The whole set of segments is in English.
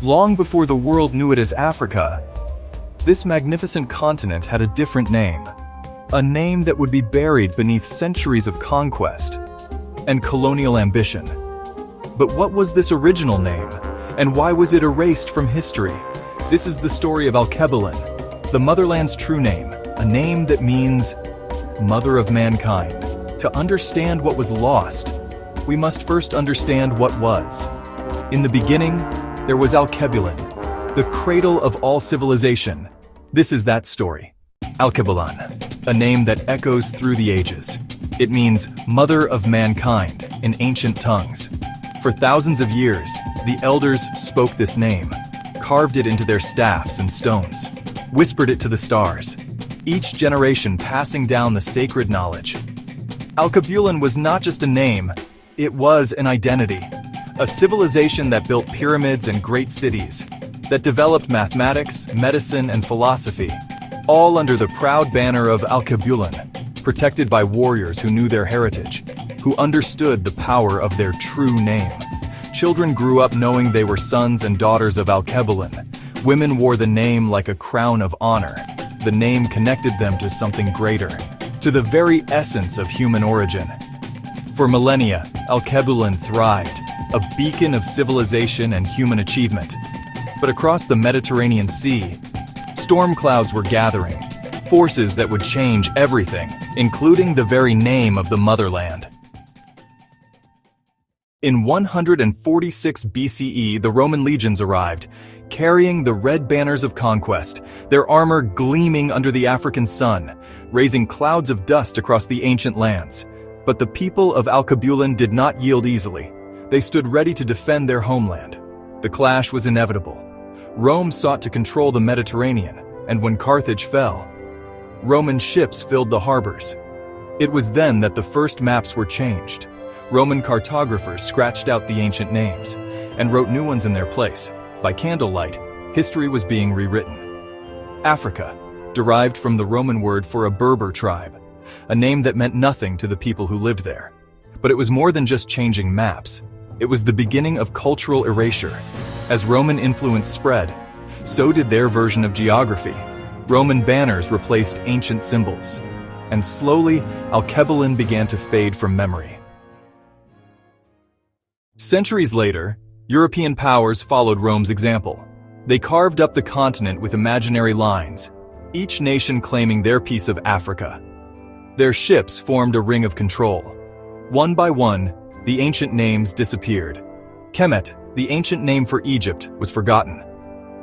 Long before the world knew it as Africa, this magnificent continent had a different name. A name that would be buried beneath centuries of conquest and colonial ambition. But what was this original name, and why was it erased from history? This is the story of Alkebulan, the motherland's true name, a name that means Mother of Mankind. To understand what was lost, we must first understand what was. In the beginning, there was Alkebulan, the cradle of all civilization. This is that story. Alkebulan, a name that echoes through the ages. It means Mother of Mankind in ancient tongues. For thousands of years, the elders spoke this name, carved it into their staffs and stones, whispered it to the stars, each generation passing down the sacred knowledge. Alkebulan was not just a name, it was an identity. A civilization that built pyramids and great cities, that developed mathematics, medicine, and philosophy, all under the proud banner of Alkebulan, protected by warriors who knew their heritage, who understood the power of their true name. Children grew up knowing they were sons and daughters of Alkebulan. Women wore the name like a crown of honor. The name connected them to something greater, to the very essence of human origin. For millennia, Alkebulan thrived, a beacon of civilization and human achievement. But across the Mediterranean Sea, storm clouds were gathering, forces that would change everything, including the very name of the motherland. In 146 BCE, the Roman legions arrived, carrying the red banners of conquest, their armor gleaming under the African sun, raising clouds of dust across the ancient lands. But the people of Alkebulan did not yield easily. They stood ready to defend their homeland. The clash was inevitable. Rome sought to control the Mediterranean, and when Carthage fell, Roman ships filled the harbors. It was then that the first maps were changed. Roman cartographers scratched out the ancient names and wrote new ones in their place. By candlelight, history was being rewritten. Africa, derived from the Roman word for a Berber tribe, a name that meant nothing to the people who lived there. But it was more than just changing maps. It was the beginning of cultural erasure. As Roman influence spread, so did their version of geography. Roman banners replaced ancient symbols, and slowly, Alkebulan began to fade from memory. Centuries later, European powers followed Rome's example. They carved up the continent with imaginary lines, each nation claiming their piece of Africa. Their ships formed a ring of control. One by one, the ancient names disappeared. Kemet, the ancient name for Egypt, was forgotten.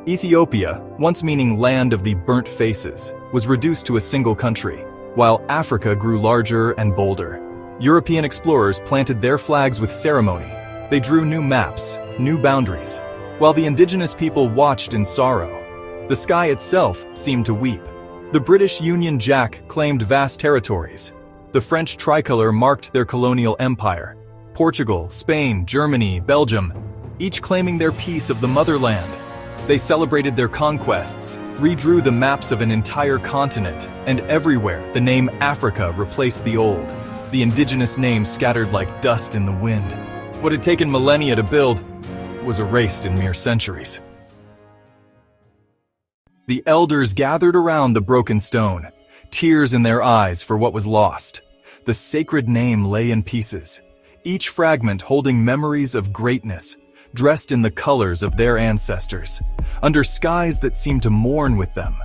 Ethiopia, once meaning land of the burnt faces, was reduced to a single country, while Africa grew larger and bolder. European explorers planted their flags with ceremony. They drew new maps, new boundaries, while the indigenous people watched in sorrow. The sky itself seemed to weep. The British Union Jack claimed vast territories. The French tricolor marked their colonial empire. Portugal, Spain, Germany, Belgium, each claiming their piece of the motherland. They celebrated their conquests, redrew the maps of an entire continent, and everywhere the name Africa replaced the old. The indigenous name scattered like dust in the wind. What had taken millennia to build was erased in mere centuries. The elders gathered around the broken stone, tears in their eyes for what was lost. The sacred name lay in pieces, each fragment holding memories of greatness, dressed in the colors of their ancestors, under skies that seemed to mourn with them.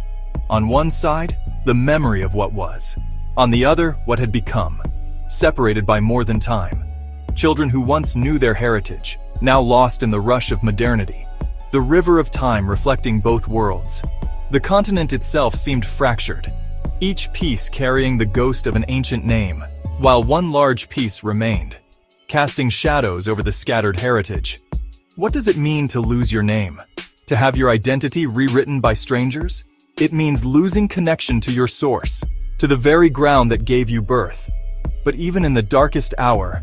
On one side, the memory of what was. On the other, what had become, separated by more than time. Children who once knew their heritage, now lost in the rush of modernity. The river of time reflecting both worlds. The continent itself seemed fractured, each piece carrying the ghost of an ancient name, while one large piece remained, casting shadows over the scattered heritage. What does it mean to lose your name? To have your identity rewritten by strangers? It means losing connection to your source, to the very ground that gave you birth. But even in the darkest hour,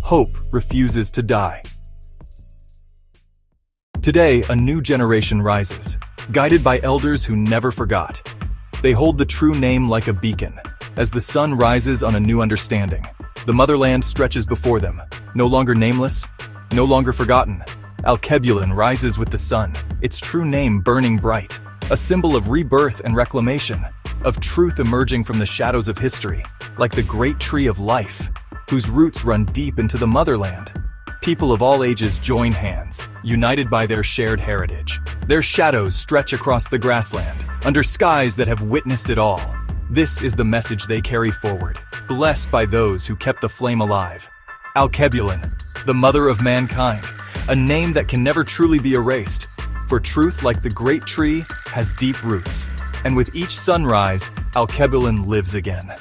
hope refuses to die. Today, a new generation rises, guided by elders who never forgot. They hold the true name like a beacon. As the sun rises on a new understanding, the motherland stretches before them, no longer nameless, no longer forgotten. Alkebulan rises with the sun, its true name burning bright, a symbol of rebirth and reclamation, of truth emerging from the shadows of history, like the great tree of life, whose roots run deep into the motherland. People of all ages join hands, united by their shared heritage. Their shadows stretch across the grassland, under skies that have witnessed it all. This is the message they carry forward, blessed by those who kept the flame alive. Alkebulan, the mother of mankind, a name that can never truly be erased, for truth, like the great tree, has deep roots. And with each sunrise, Alkebulan lives again.